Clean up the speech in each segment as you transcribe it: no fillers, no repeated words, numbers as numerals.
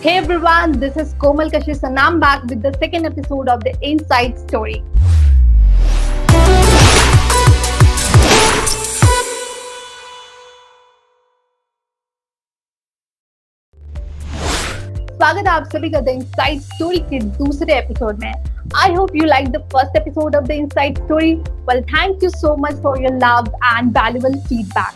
Hey everyone, this is Komal Kashish and I'm back with the second episode of the Inside Story. स्वागत है आप सभी का the inside story के दूसरे एपिसोड में. I hope you like the first episode of the inside story. Well, thank you so much for your love and valuable feedback.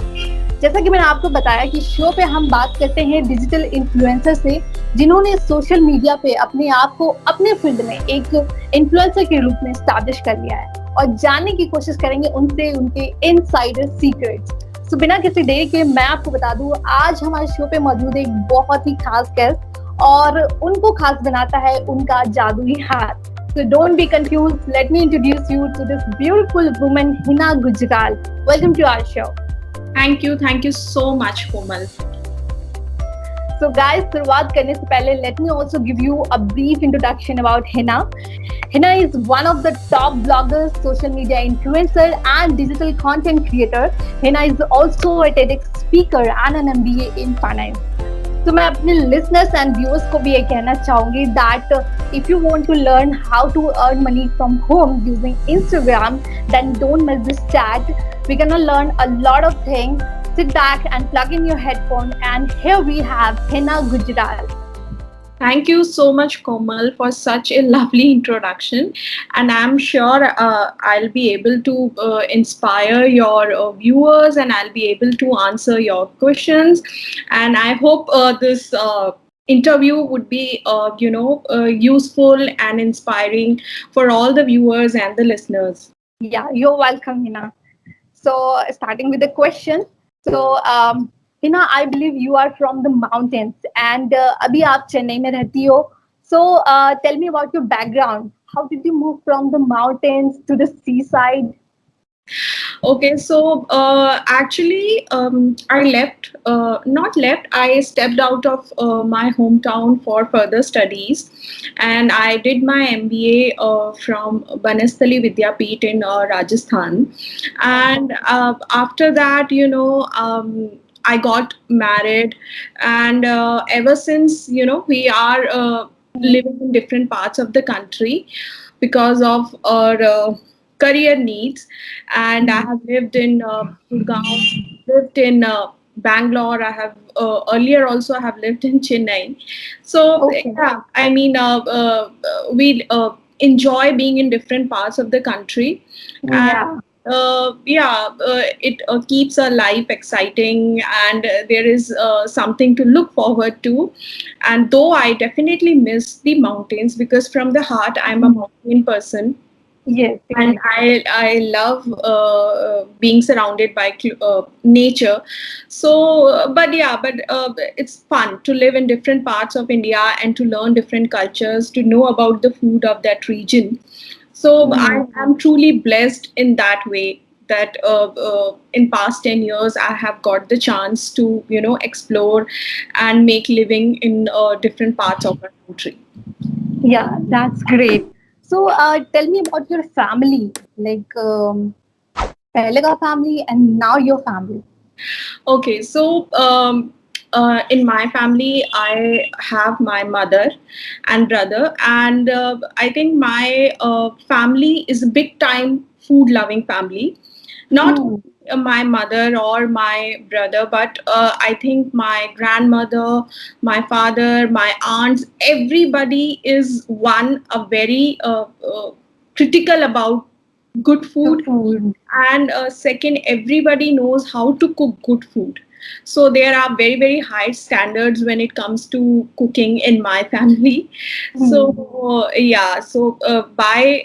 जैसा कि मैंने आपको बताया कि शो पे हम बात करते हैं डिजिटल इन्फ्लुएंसर से जिन्होंने सोशल मीडिया पे अपने आप को अपने फील्ड में एक इन्फ्लुएंसर के रूप में स्टैब्लिश कर लिया है, और जानने की कोशिश करेंगे उनसे उनके इनसाइडर सीक्रेट्स. तो बिना किसी देरी के मैं आपको बता दूं, आज हमारे शो पे मौजूद है एक बहुत ही खास गेस्ट, और उनको खास बनाता है उनका जादुई हाथ. So don't be confused. Let me introduce you to this beautiful woman, Hina Gujral. Welcome to our show. Thank you so much, Komal. So guys, शुरुआत करने से पहले let me also give you a brief introduction about Hina. Hina is one of the top bloggers, social media influencer, and digital content creator. Hina is also a TEDx speaker and an MBA in finance. तो मैं अपने listeners and viewers को भी ये कहना चाहूँगी that if you want to learn how to earn money from home using Instagram, then don't miss this chat. We're gonna learn a lot of things. Sit back and plug in your headphone, and here we have Hina Gujral. Thank you so much, Komal, for such a lovely introduction. And I'm sure I'll be able to inspire your viewers, and I'll be able to answer your questions. And I hope this interview would be, useful and inspiring for all the viewers and the listeners. Yeah, you're welcome, Hina. So, starting with the question. So, Hina, I believe you are from the mountains, and अभी आप चेन्नई में रहती हो. So, tell me about your background. How did you move from the mountains to the seaside? Okay, so actually, I stepped out of my hometown for further studies, and I did my MBA from Netilly Vidyapeeth in Rajasthan. And after that, I got married, and ever since, we are living in different parts of the country because of our career needs. And I have lived in Gurgaon, lived in Bangalore. I have earlier also have lived in Chennai. So Okay. yeah, I mean, we enjoy being in different parts of the country. Yeah. It keeps our life exciting, and there is something to look forward to. And though I definitely miss the mountains, because from the heart I'm a mountain person, Yes. and I love being surrounded by nature. So but it's fun to live in different parts of India and to learn different cultures, to know about the food of that region. So I am truly blessed in that way, that in past 10 years I have got the chance to explore and make living in different parts of our country. Yeah, that's great. So, tell me about your family. Like, पहले का family and now your family. Okay, so in my family, I have my mother and brother, and I think my family is a big time food loving family. Not Hmm. my mother or my brother, but I think my grandmother, my father, my aunts, everybody is a very critical about good food. Food. And second, everybody knows how to cook good food. So there are very, very high standards when it comes to cooking in my family. So by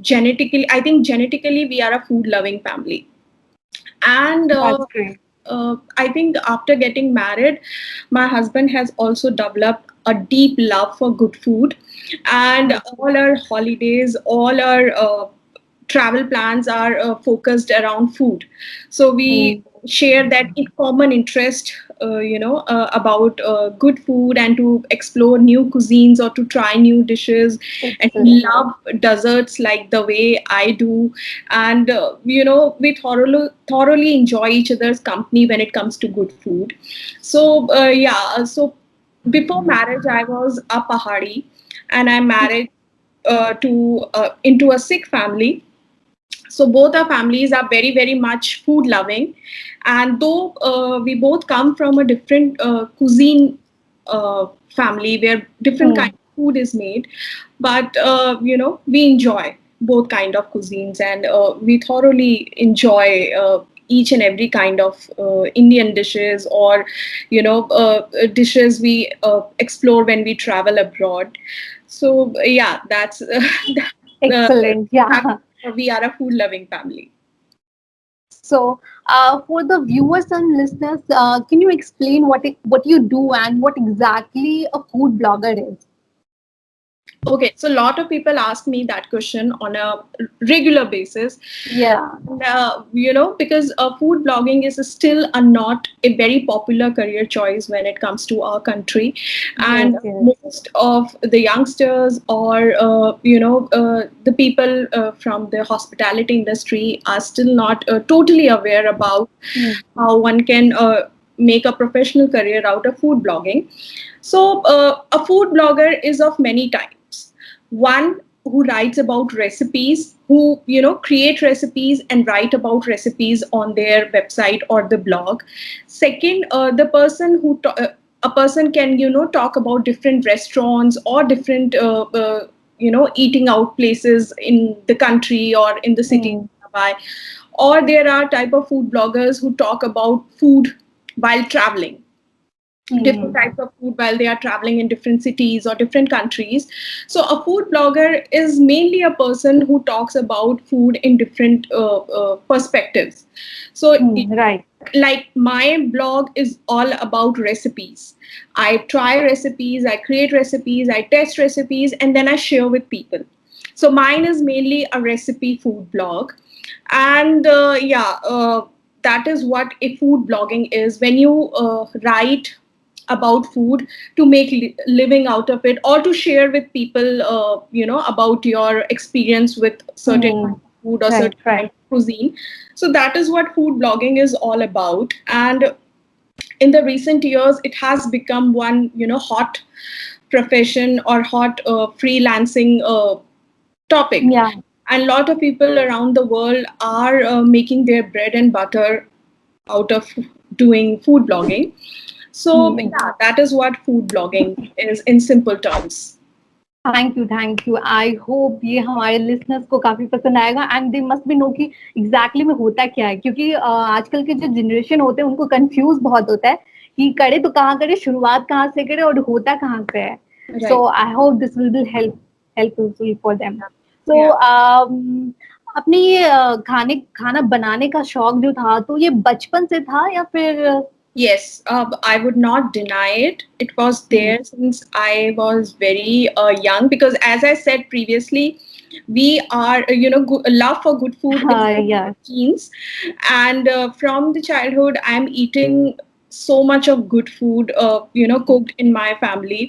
genetically, I think genetically we are a food loving family. And That's great. I think after getting married, my husband has also developed a deep love for good food, and all our holidays, all our travel plans are focused around food. So we share that common interest, about good food, and to explore new cuisines or to try new dishes, and Excellent. love desserts like the way I do. And we thoroughly enjoy each other's company when it comes to good food. So before marriage, I was a Pahari, and I married to into a Sikh family. So both our families are very, very much food loving, and though we both come from a different cuisine family where different kind Hmm. of food is made, but we enjoy both kind of cuisines, and we thoroughly enjoy each and every kind of Indian dishes, or dishes we explore when we travel abroad. So yeah, that's Excellent. that Yeah. we are a food loving family. So, for the viewers and listeners, can you explain what you do and what exactly a food blogger is? Okay, so a lot of people ask me that question on a regular basis. Yeah. And, because food blogging is still not a very popular career choice when it comes to our country, Yes. and Yes. most of the youngsters, or the people from the hospitality industry are still not totally aware about Hmm. how one can make a professional career out of food blogging. So, a food blogger is of many types. One who writes about recipes, who create recipes and write about recipes on their website or the blog. Second, the person a person can talk about different restaurants or different eating out places in the country or in the city Hmm. nearby. Or there are type of food bloggers who talk about food while traveling, different Hmm. types of food while they are traveling in different cities or different countries. So a food blogger is mainly a person who talks about food in different perspectives. So Hmm. Right. like my blog is all about recipes. I try recipes, I create recipes, I test recipes, and then I share with people. So mine is mainly a recipe food blog. And that is what a food blogging is, when you write about food to make living out of it, or to share with people about your experience with certain Hmm. kind of food or Right. certain kind Right. of cuisine. So that is what food blogging is all about. And in the recent years, it has become one hot profession or hot freelancing topic. Yeah. And a lot of people around the world are making their bread and butter out of doing food blogging. So Hmm. yeah, that is what food blogging is in simple terms. Thank you thank you I hope ये हमारे listeners को काफी पसंद आएगा and they must be know कि exactly में होता क्या है क्योंकि आजकल के जो जनरेशन होते हैं उनको कंफ्यूज बहुत होता है कि करे तो कहाँ करे शुरुआत कहाँ से करे और होता कहाँ से है सो Right. I hope this will be helpful for them so Yeah. अपने ये खाने खाना बनाने का शौक जो था तो ये बचपन से था या फिर Yes, I would not deny it. It was there since I was very young, because, as I said previously, we are, love for good food is हाँ in our यार genes. And from the childhood, I'm eating so much of good food, cooked in my family.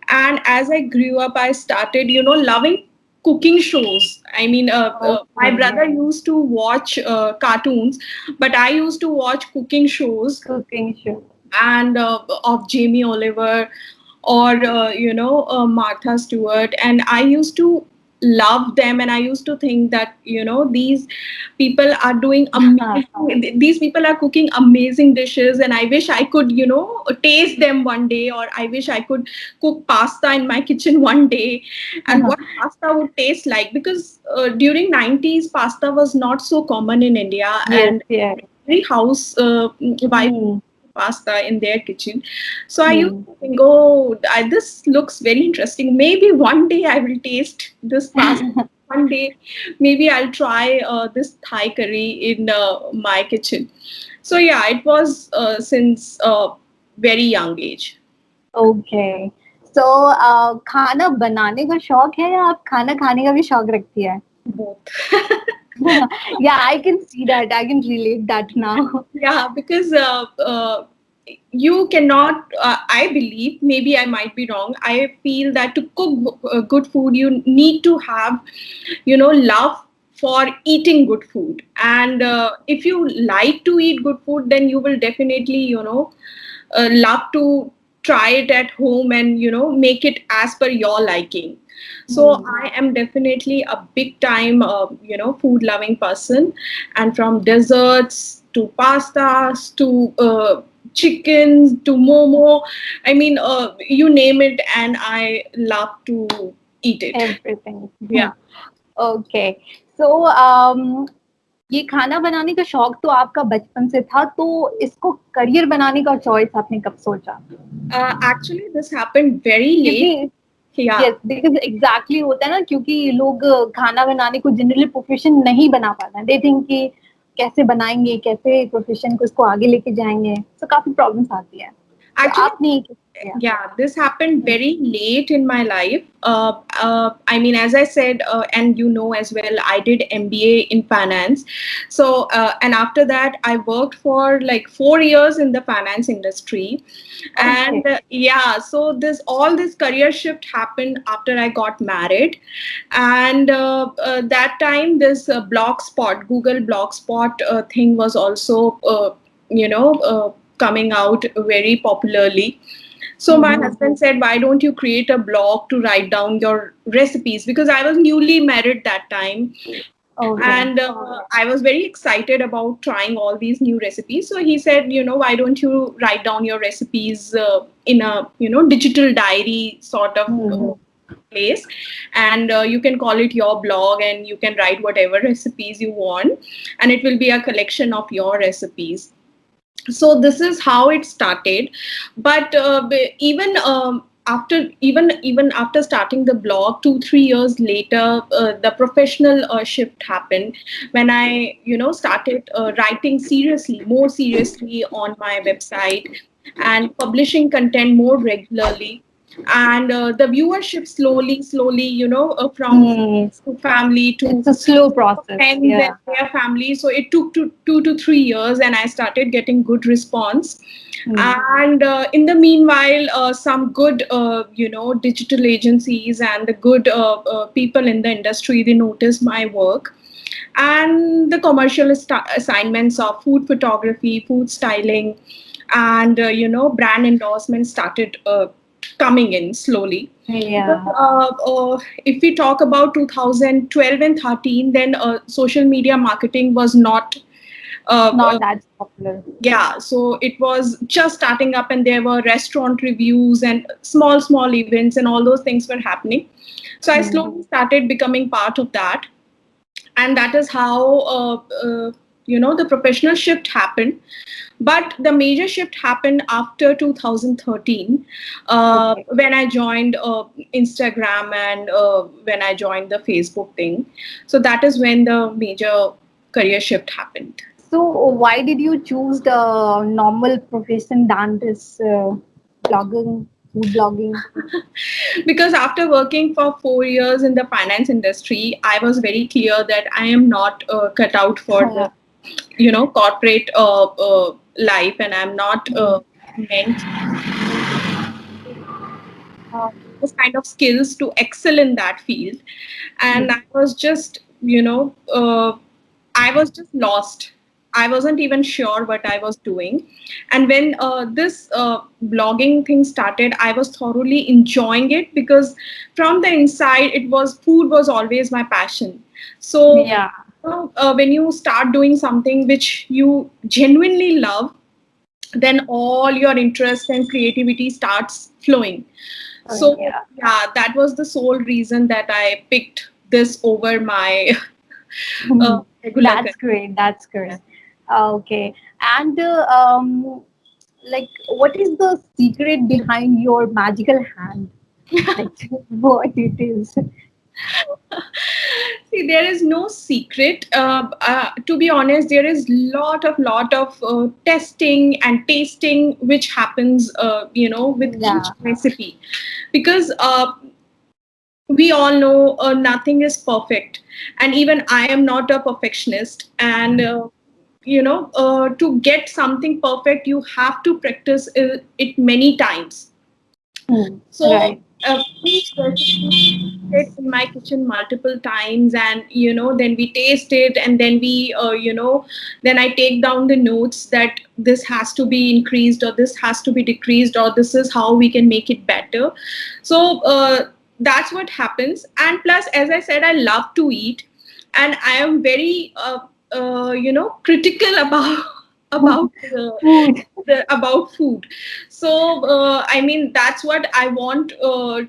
And as I grew up, I started, loving cooking shows. I mean, my okay brother used to watch cartoons, but I used to watch cooking shows, cooking show and of Jamie Oliver, or Martha Stewart, and I used to love them, and I used to think that these people are doing हाँ amazing, these people are cooking amazing dishes, and I wish I could taste them one day, or I wish I could cook pasta in my kitchen one day, and हाँ what pasta would taste like, because during 90s pasta was not so common in India, Yes, and yes. every house wife Hmm. pasta in their kitchen. So I used Hmm. to think, oh, this looks very interesting. Maybe one day I will taste this pasta. One day, maybe I'll try this Thai curry in my kitchen. So yeah, it was since very young age. Okay. So, खाना बनाने का शौक है या आप खाना खाने का भी शौक रखती है? Both. Yeah, I can see that. I can relate that now. Yeah, because you cannot, I believe, maybe I might be wrong. I feel that to cook good food, you need to have, love for eating good food. And if you like to eat good food, then you will definitely, love to try it at home and make it as per your liking. So I am definitely a big time food loving person, and from desserts to pastas to chickens to momo, I mean, you name it, and I love to eat it. Everything. Yeah. Okay so ये खाना बनाने का शौक तो आपका बचपन से था, तो इसको करियर बनाने का चॉइस आपने कब सोचा? Actually, this happened very late. क्योंकि Yeah. यस बिकॉज एग्जैक्टली होता है ना, क्योंकि लोग खाना बनाने को जनरली प्रोफेशन नहीं बना पाते हैं। दे थिंक कि कैसे बनाएंगे, कैसे प्रोफेशन को इसको आगे लेके जाएंगे, तो काफी प्रॉब्लम्स आती है। तो Actually, आपने ये कैसे किया? yeah, this happened very late in my life. I mean, as I said, and as well, I did MBA in finance. So, and after that, I worked for like 4 years in the finance industry. And Okay. yeah, so this career shift happened after I got married. And that time, this Blogspot, Google Blogspot thing was also, coming out very popularly. So my husband said, "Why don't you create a blog to write down your recipes?" Because I was newly married that time, Okay. and I was very excited about trying all these new recipes. So he said, "Why don't you write down your recipes in a digital diary sort of place, and you can call it your blog, and you can write whatever recipes you want, and it will be a collection of your recipes." So this is how it started. But even even after starting the blog, 2-3 years later, the professional shift happened when I started writing more seriously on my website, and publishing content more regularly. And the viewership slowly, from friends to family to It's a slow process. friends and Yeah. their family. So it took 2 to 3 years, and I started getting good response. And in the meanwhile, some good, digital agencies and the good people in the industry, they noticed my work, and the commercial assignments of food photography, food styling, and brand endorsements started coming in slowly. But, Yeah. if we talk about 2012 and 13, then social media marketing was not. Not that popular. Yeah, so it was just starting up, and there were restaurant reviews and small events, and all those things were happening. So I slowly started becoming part of that, and that is how the professional shift happened. But the major shift happened after 2013, Okay. when I joined Instagram, and when I joined the Facebook thing. So that is when the major career shift happened. So why did you choose the normal profession than this blogging, food blogging? Because after working for 4 years in the finance industry, I was very clear that I am not cut out for the corporate life, and I'm not meant those kind of skills to excel in that field. And I was just I was just lost. I wasn't even sure what I was doing. And when this blogging thing started, I was thoroughly enjoying it, because from the inside, food was always my passion. So Yeah. when you start doing something which you genuinely love, then all your interest and creativity starts flowing. So Yeah. yeah, that was the sole reason that I picked this over my regular That's career. great. That's great. Okay. And like, what is the secret behind your magical hand? Like, what it is? See, there is no secret. To be honest, there is lot of testing and tasting which happens, with each Yeah. recipe, because we all know nothing is perfect, and even I am not a perfectionist. And to get something perfect, you have to practice it many times. So Right. each recipe it in my kitchen multiple times, and then we taste it, and then we then I take down the notes that this has to be increased or this has to be decreased or this is how we can make it better. So that's what happens. And plus, as I said, I love to eat, and I am very critical about about Food. about food. So I mean, that's what I want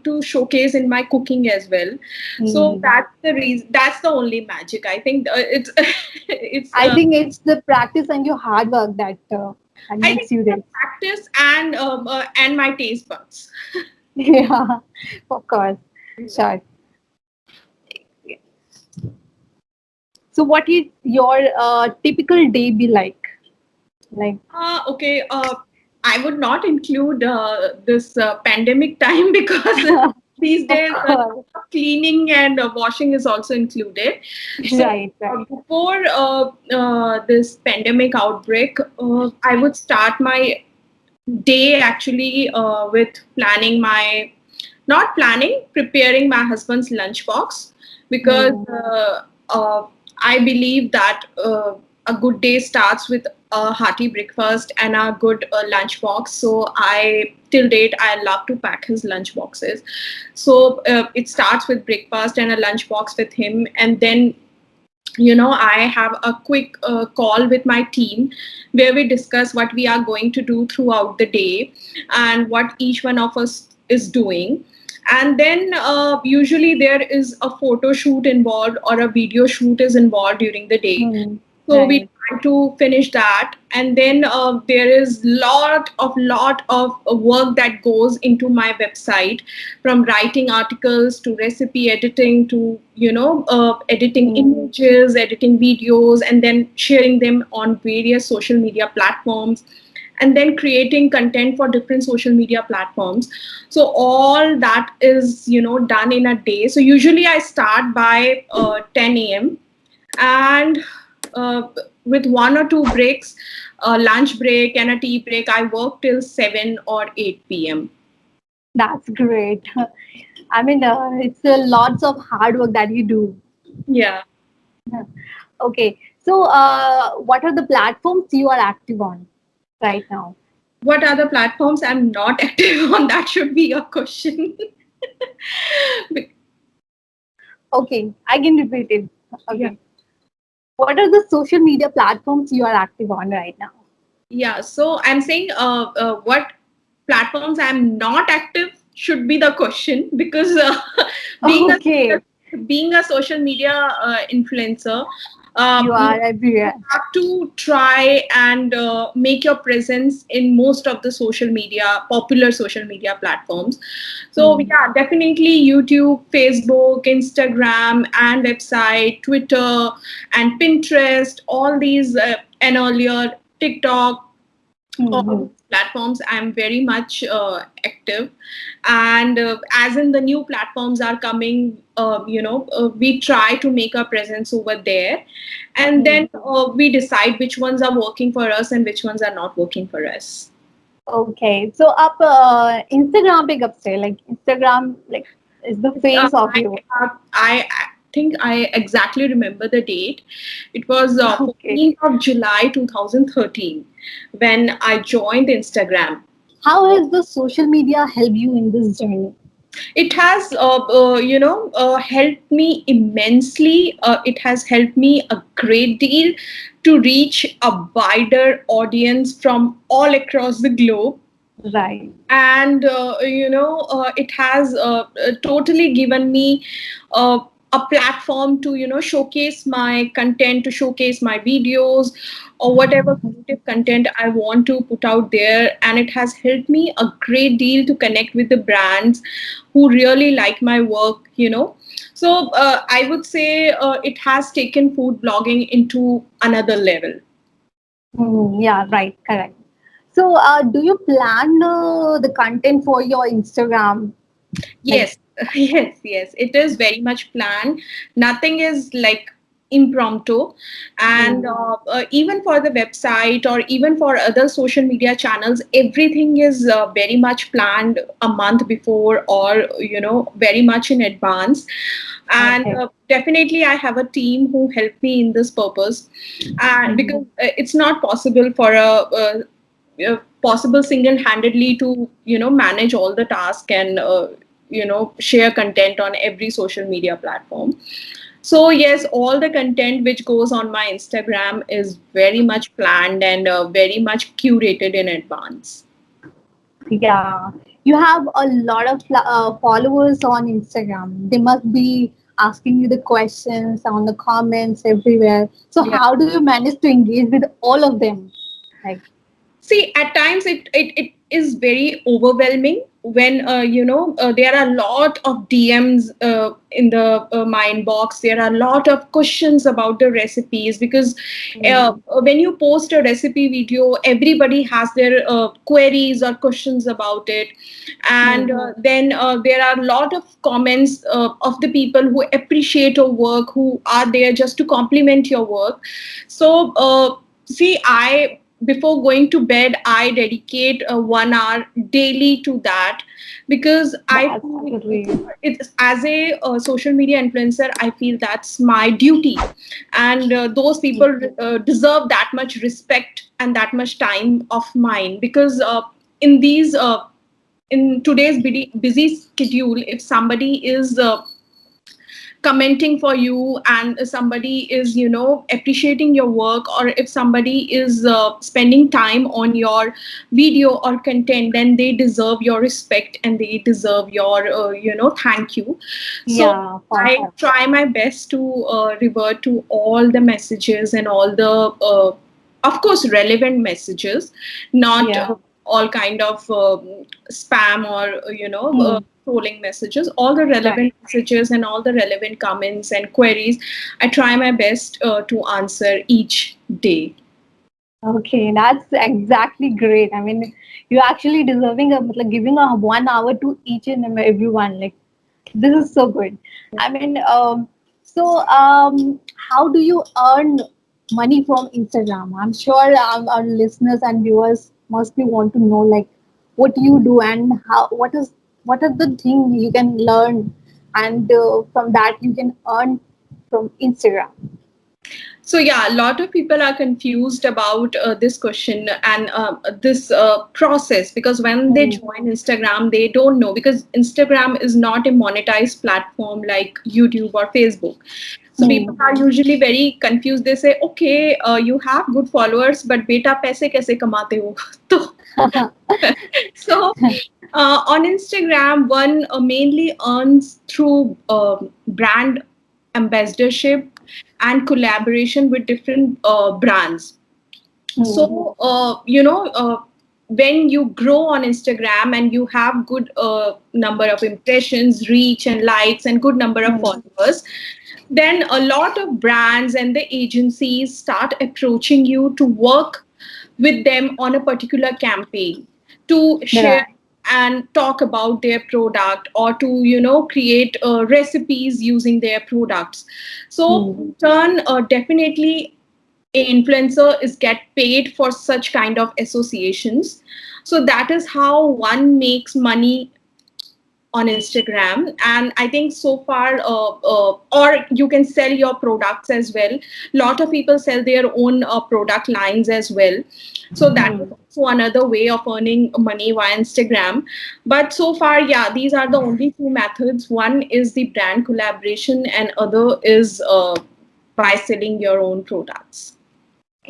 to showcase in my cooking as well. So Hmm. that's the reason, that's the only magic I think. It's it's I think it's the practice and your hard work that I think makes you it's this. a practice and my taste buds. Yeah, of course. Sure. So, what is your typical day be like? Like, Okay. I would not include this pandemic time because these of days course. cleaning and washing is also included. So Right, right. before this pandemic outbreak, I would start my day actually with planning my, not planning, preparing my husband's lunchbox, because Hmm. I believe that a good day starts with a hearty breakfast and a good lunchbox. So I, till date, I love to pack his lunch boxes. So it starts with breakfast and a lunchbox with him, and then I have a quick call with my team where we discuss what we are going to do throughout the day and what each one of us is doing. And then usually there is a photo shoot involved or a video shoot is involved during the day. Hmm. So we Right. try to finish that, and then there is lot of work that goes into my website, from writing articles to recipe editing to editing Hmm. images, editing videos, and then sharing them on various social media platforms, and then creating content for different social media platforms. So all that is done in a day. So usually I start by 10 a.m, and uh, with one or two breaks, a lunch break and a tea break, I work till 7 or 8 p.m. That's great. I mean, it's lots of hard work that you do. Yeah. Okay. So, what are the platforms you are active on right now? What are the platforms I'm not active on? That should be your question. Be- Okay, I can repeat it. yeah. Okay. What are the social media platforms you are active on right now? Yeah. So I'm saying what platforms I'm not active should be the question, because being a Okay, being a social media influencer, you you are everywhere. have to try and make your presence in most of the popular social media platforms. So Hmm. yeah, definitely YouTube, Facebook, Instagram, and website, Twitter, and Pinterest, all these, and earlier TikTok, all Hmm. these platforms I'm very much active. And as in the new platforms are coming, we try to make our presence over there, and Hmm. then we decide which ones are working for us and which ones are not working for us. Okay, so up Instagram pick up say like Instagram like is the face of you. I think I exactly remember the date. It was Okay, 14th of July 2013 when I joined Instagram. how has the social media helped you in this journey? It has helped me immensely. It has helped me a great deal to reach a wider audience from all across the globe. Right. And it has totally given me uh, a platform to showcase my content, to showcase my videos, or whatever creative content I want to put out there. And it has helped me a great deal to connect with the brands who really like my work. So I would say it has taken food blogging into another level. Yeah, right, correct. So, do you plan the content for your Instagram? Like, Yes, yes, yes. It is very much planned. Nothing is like impromptu, and Hmm. even for the website or even for other social media channels, everything is very much planned a month before, or very much in advance. And Okay. definitely I have a team who help me in this purpose, Hmm. because it's not possible for possible single-handedly to manage all the tasks and share content on every social media platform. So yes, all the content which goes on my Instagram is very much planned and very much curated in advance. Yeah, you have a lot of followers on Instagram. They must be asking you the questions on the comments everywhere. So Yeah. how do you manage to engage with all of them? Like, See, at times it is very overwhelming when there are a lot of DMs in the my inbox. There are a lot of questions about the recipes, because mm, when you post a recipe video, everybody has their queries or questions about it, and mm, then there are a lot of comments of the people who appreciate your work, who are there just to compliment your work. So. See, I before going to bed, I dedicate 1 hour daily to that, because I that's feel great. it's as a social media influencer, I feel that's my duty, and those people deserve that much respect and that much time of mine, because in these in today's busy schedule, if somebody is commenting for you, and somebody is appreciating your work, or if somebody is spending time on your video or content, then they deserve your respect and they deserve your thank you. So Yeah, I perfect. try my best to revert to all the messages and all the of course relevant messages, not Yeah. all kind of spam or Hmm. trolling messages. All the relevant Right. messages and all the relevant comments and queries, I try my best to answer each day. Okay, that's exactly great. I mean, you're actually deserving of like giving a 1 hour to each and everyone. Like, this is so good. I mean, how do you earn money from Instagram? I'm sure our listeners and viewers must be want to know like what you do and how what are the thing you can learn, and from that you can earn from Instagram. So yeah, a lot of people are confused about this question and this process, because when they Hmm. join Instagram, they don't know, because Instagram is not a monetized platform like YouTube or Facebook. So people Hmm. are usually very confused. They say, "Okay, you have good followers, but beta paise kaise kamate ho?" So so on Instagram, one mainly earns through brand ambassadorship and collaboration with different brands. Hmm. So when you grow on Instagram and you have good number of impressions, reach and likes, and good number of Hmm. followers, then a lot of brands and the agencies start approaching you to work with them on a particular campaign, to share Right. and talk about their product, or to create recipes using their products. So Hmm. in turn, definitely a influencer is get paid for such kind of associations. So that is how one makes money on Instagram. And I think so far, or you can sell your products as well. A lot of people sell their own product lines as well. So that is Hmm. also another way of earning money via Instagram. But so far, yeah, these are the only two methods. One is the brand collaboration, and other is by selling your own products.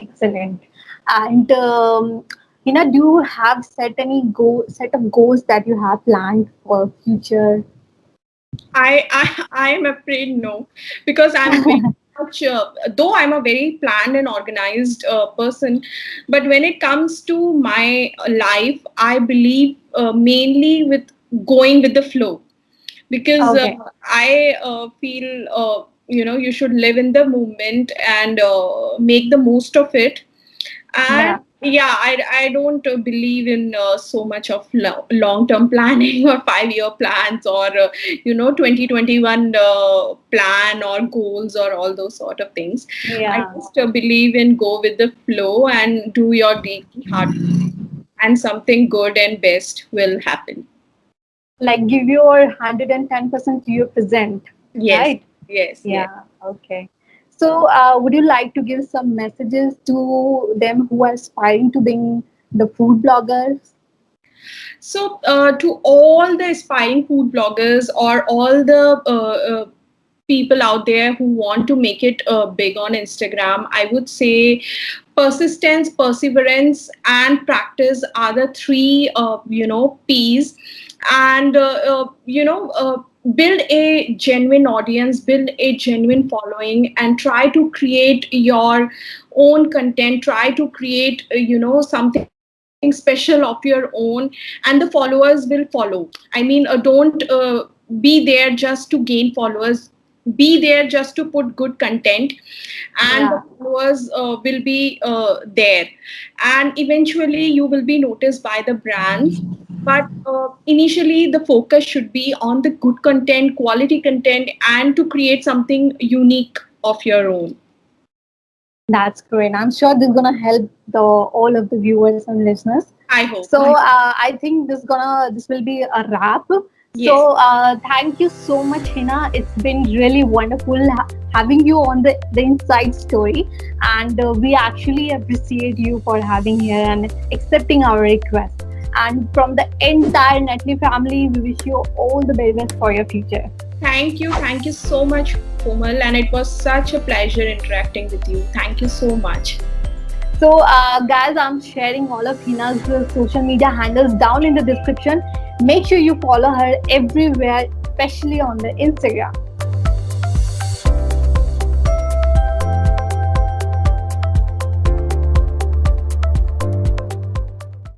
Excellent. And do you have set of goals that you have planned for future? I am afraid no, because I'm very much though I'm a very planned and organized person, but when it comes to my life, I believe mainly with going with the flow, because Okay. I feel you should live in the moment and make the most of it. And Yeah. Yeah, I don't believe in so much of long term planning or 5 year plans or 2021 plan or goals or all those sort of things. I Yeah. just believe in go with the flow and do your daily hard work, and something good and best will happen. Like give your 110% to your present, Yes, right? yes, yes. Yeah, okay. So, would you like to give some messages to them who are aspiring to being the food bloggers? So, to all the aspiring food bloggers or all the people out there who want to make it big on Instagram, I would say persistence, perseverance, and practice are the three, P's. And, build a genuine audience, build a genuine following, and try to create your own content, try to create, something special of your own, and the followers will follow. I mean, don't be there just to gain followers, be there just to put good content, and the Yeah, followers will be there, and eventually you will be noticed by the brands. But initially the focus should be on the good content, quality content, and to create something unique of your own. that's great. I'm sure this is gonna help the all of the viewers and listeners. I hope. So, I think this will be a wrap. So, Yes. thank you so much, Hina. It's been really wonderful having you on the Inside Story, and we actually appreciate you for having here and accepting our request. And from the entire Netley family, we wish you all the very best for your future. Thank you so much, Komal, and it was such a pleasure interacting with you. Thank you so much. So, guys, I'm sharing all of Hina's social media handles down in the description. Make sure you follow her everywhere, especially on the Instagram.